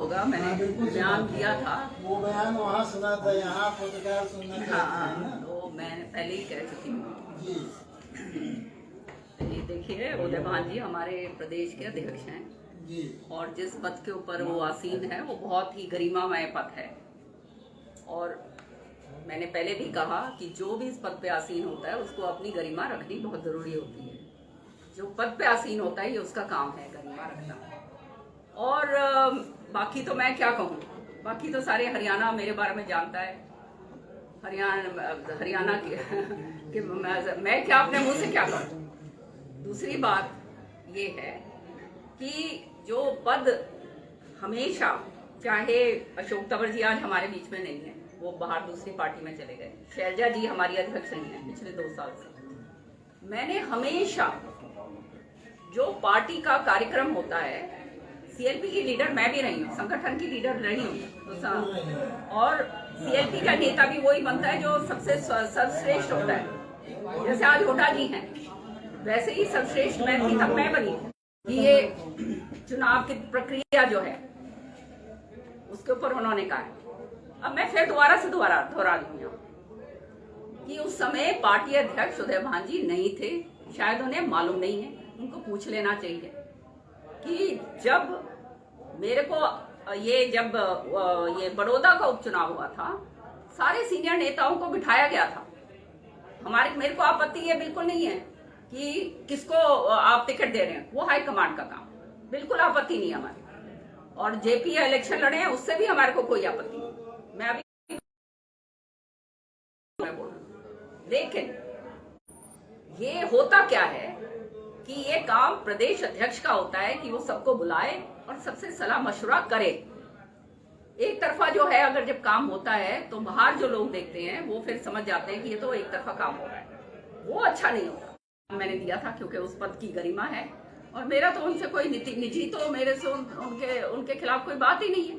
होगा, मैंने बयान दिया था। वो बयान वहाँ सुना था, यहाँ पत्रकार सुनना था। हाँ, तो मैं पहले ही कह चुकी हूँ। जी ये देखिए, उदय भान जी हमारे प्रदेश के अध्यक्ष हैं जी। और जिस पद के ऊपर वो आसीन है वो बहुत ही गरिमामय पद है। और मैंने पहले भी कहा कि जो भी इस पद पे आसीन होता है उसको अपनी गरिमा रखनी बहुत जरूरी होती है। जो पद पे आसीन होता है ये उसका काम है गरिमा रखना। और बाकी तो मैं क्या कहूँ, बाकी तो सारे हरियाणा मेरे बारे में जानता है। हरियाणा के मैं क्या अपने मुंह से क्या कहूँ। दूसरी बात ये है कि जो पद हमेशा, चाहे अशोक तंवर जी आज हमारे बीच में नहीं है, वो बाहर दूसरी पार्टी में चले गए, शैलजा जी हमारी अध्यक्ष नहीं है पिछले 2 साल से, मैंने हमेशा जो पार्टी का कार्यक्रम होता है, सीएलपी की लीडर मैं भी रही हूँ, संगठन की लीडर रही हूँ, तो और सीएलपी का नेता भी वही बनता है जो सबसे सर्वश्रेष्ठ होता है। जैसे आज हुड्डा जी हैं, वैसे ही सर्वश्रेष्ठ मैं थी तब मैं बनी कि ये चुनाव की प्रक्रिया जो है उसके ऊपर उन्होंने कहा। अब मैं फिर दोबारा दोहरा रही हूँ कि उस समय पार्टी अध्यक्ष उदय भान जी नहीं थे, शायद उन्हें मालूम नहीं है, उनको पूछ लेना चाहिए कि जब मेरे को ये बड़ौदा का उपचुनाव हुआ था, सारे सीनियर नेताओं को बिठाया गया था। मेरे को आपत्ति ये बिल्कुल नहीं है कि किसको आप टिकट दे रहे हैं, वो हाई कमांड का काम, बिल्कुल आपत्ति नहीं है हमारी। और जेपी इलेक्शन लड़े हैं उससे भी हमारे को कोई आपत्ति नहीं, मैं अभी बोल रहा हूं। लेकिन ये होता क्या है कि ये काम प्रदेश अध्यक्ष का होता है कि वो सबको बुलाए और सबसे सलाह मशवरा करे। एक तरफा जो है, अगर जब काम होता है तो बाहर जो लोग देखते हैं वो फिर समझ जाते हैं कि ये तो एक तरफा काम हो रहा है, वो अच्छा नहीं होता। मैंने दिया था क्योंकि उस पद की गरिमा है और मेरा तो उनसे कोई निजी तो मेरे से उनके खिलाफ कोई बात ही नहीं है।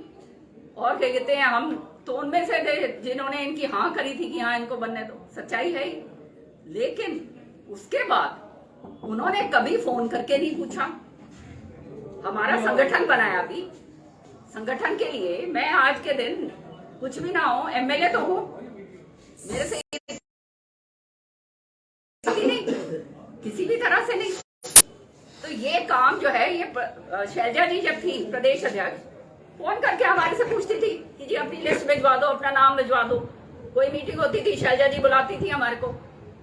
और क्या कहते हैं, हम तो उनमें से थे जिन्होंने इनकी हाँ करी थी कि हाँ इनको बनने दो, सच्चाई है ही। लेकिन उसके बाद उन्होंने कभी फोन करके नहीं पूछा। हमारा संगठन बनाया भी, संगठन के लिए मैं आज के दिन कुछ भी ना हो, एमएलए तो हूँ, मेरे से नहीं, किसी भी तरह से नहीं। तो ये काम जो है, ये शैलजा जी जब थी प्रदेश अध्यक्ष, फोन करके हमारे से पूछती थी कि जी अपनी लिस्ट भिजवा दो, अपना नाम भिजवा दो। कोई मीटिंग होती थी, शैलजा जी बुलाती थी हमारे को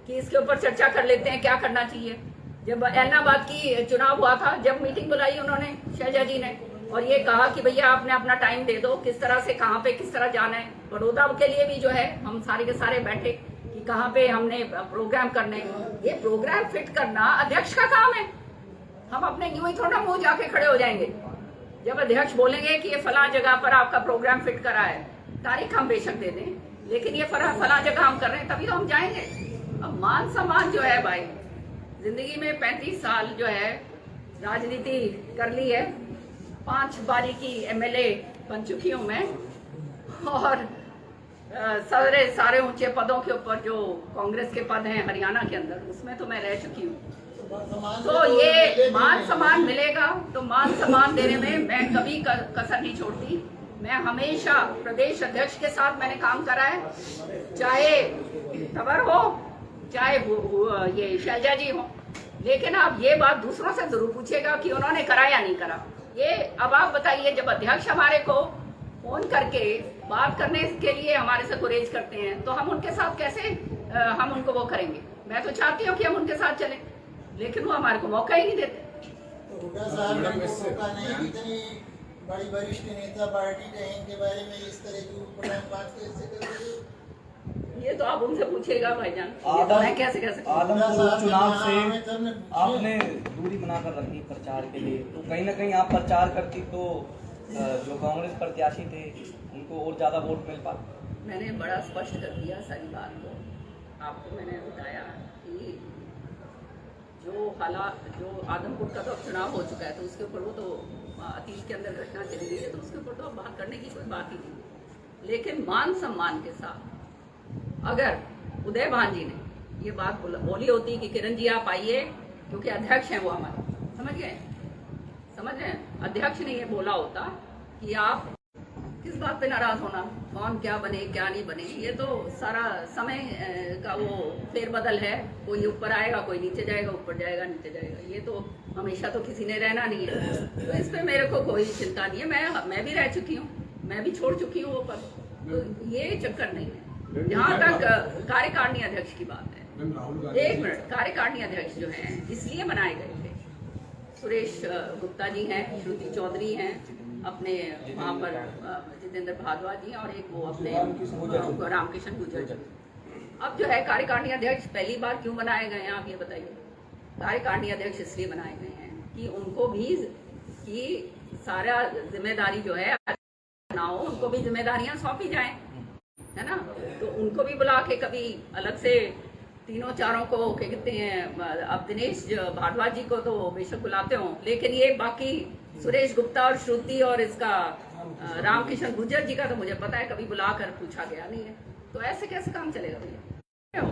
कि इसके ऊपर चर्चा कर लेते हैं, क्या करना चाहिए। जब ऐलनाबाद की चुनाव हुआ था, जब मीटिंग बुलाई उन्होंने, शैलजा जी ने, और ये कहा कि भैया आपने अपना टाइम दे दो, किस तरह से कहाँ पे किस तरह जाना है। बड़ौदा के लिए भी जो है हम सारे के सारे बैठे कि कहाँ पे हमने प्रोग्राम करने। ये प्रोग्राम फिट करना अध्यक्ष का काम है। हम अपने यूं ही थोड़ा मुंह जाके खड़े हो जाएंगे। जब अध्यक्ष बोलेंगे कि ये फला जगह पर आपका प्रोग्राम फिट करा है, तारीख हम बेशक दे दें, लेकिन ये फला जगह हम कर रहे हैं तभी तो हम जाएंगे। अब मान सम्मान जो है भाई, जिंदगी में 35 साल जो है राजनीति कर ली है, 5 बारी की एमएलए बन चुकी हूँ मैं, और सारे ऊंचे पदों के ऊपर जो कांग्रेस के पद हैं हरियाणा के अंदर, उसमें तो मैं रह चुकी हूँ। तो ये मान सम्मान मिलेगा, तो मान सम्मान देने में मैं कभी कसर नहीं छोड़ती। मैं हमेशा प्रदेश अध्यक्ष के साथ मैंने काम करा है, चाहे तंवर हो चाहे ये शैलजा जी हो। लेकिन आप ये बात दूसरों से जरूर पूछिएगा कि उन्होंने करा या नहीं करा। ये अब आप बताइए, जब अध्यक्ष हमारे को फोन करके बात करने के लिए हमारे से गुरेज करते हैं, तो हम उनके साथ कैसे हम उनको वो करेंगे। मैं तो चाहती हूँ कि हम उनके साथ चलें, लेकिन वो हमारे को मौका ही नहीं देते। बड़ी वरिष्ठ नेता पार्टी रहे, इनके बारे में इस तरह की बात कैसे करेंगे? ये तो आप उनसे पूछिएगा भाईजान, ये तो मैं कैसे कह सकती हूँ। आदमपुर चुनाव से आपने दूरी बनाकर रखी प्रचार के लिए, तो कहीं ना कहीं आप प्रचार करती तो जो कांग्रेस प्रत्याशी थे उनको और ज्यादा वोट मिल पाते। मैंने बड़ा स्पष्ट कर दिया सारी बात को, आपको मैंने बताया कि जो आदमपुर का तो चुनाव हो चुका है, तो उसके ऊपर वो तो अतीत के अंदर घटना चली गई है, तो उसके ऊपर तो अब बात करने की कोई बात ही नहीं। लेकिन मान सम्मान के साथ अगर उदय भान जी ने ये बात बोली होती कि किरण जी आप आइए, क्योंकि अध्यक्ष हैं वो हमारे, समझ रहे हैं, अध्यक्ष ने ये बोला होता कि आप किस बात पे नाराज होना, कौन क्या बने क्या नहीं बने, ये तो सारा समय का वो फेरबदल है। कोई ऊपर आएगा, कोई नीचे जाएगा, ऊपर जाएगा, नीचे जाएगा, ये तो हमेशा तो किसी ने रहना नहीं है। तो इस पे मेरे को कोई चिंता नहीं है। मैं भी रह चुकी हूँ, मैं भी छोड़ चुकी हूँ वो पद, तो ये चक्कर नहीं है। जहाँ तक कार्यकारिणी अध्यक्ष की बात है, एक मिनट, कार्यकारिणी अध्यक्ष जो है इसलिए बनाए गए थे, सुरेश गुप्ता जी हैं, श्रुति चौधरी हैं, अपने वहाँ पर जितेंद्र भारद्वाज जी हैं, और एक वो अपने रामकिशन गुर्जर जी। अब जो है कार्यकारिणी अध्यक्ष पहली बार क्यों बनाए गए हैं, आप ये बताइए। कार्यकारिणी अध्यक्ष इसलिए बनाए गए हैं कि उनको भी कि सारा जिम्मेदारी जो है ना हो, उनको भी जिम्मेदारियां सौंपी जाएं, है ना। तो उनको भी बुला के कभी अलग से तीनों चारों को क्या कहते हैं, अब दिनेश भारद्वाज जी को तो बेशक बुलाते हो, लेकिन ये बाकी सुरेश गुप्ता और श्रुति और इसका रामकिशन गुर्जर जी का तो मुझे पता है कभी बुलाकर पूछा गया नहीं है। तो ऐसे कैसे काम चलेगा भैया।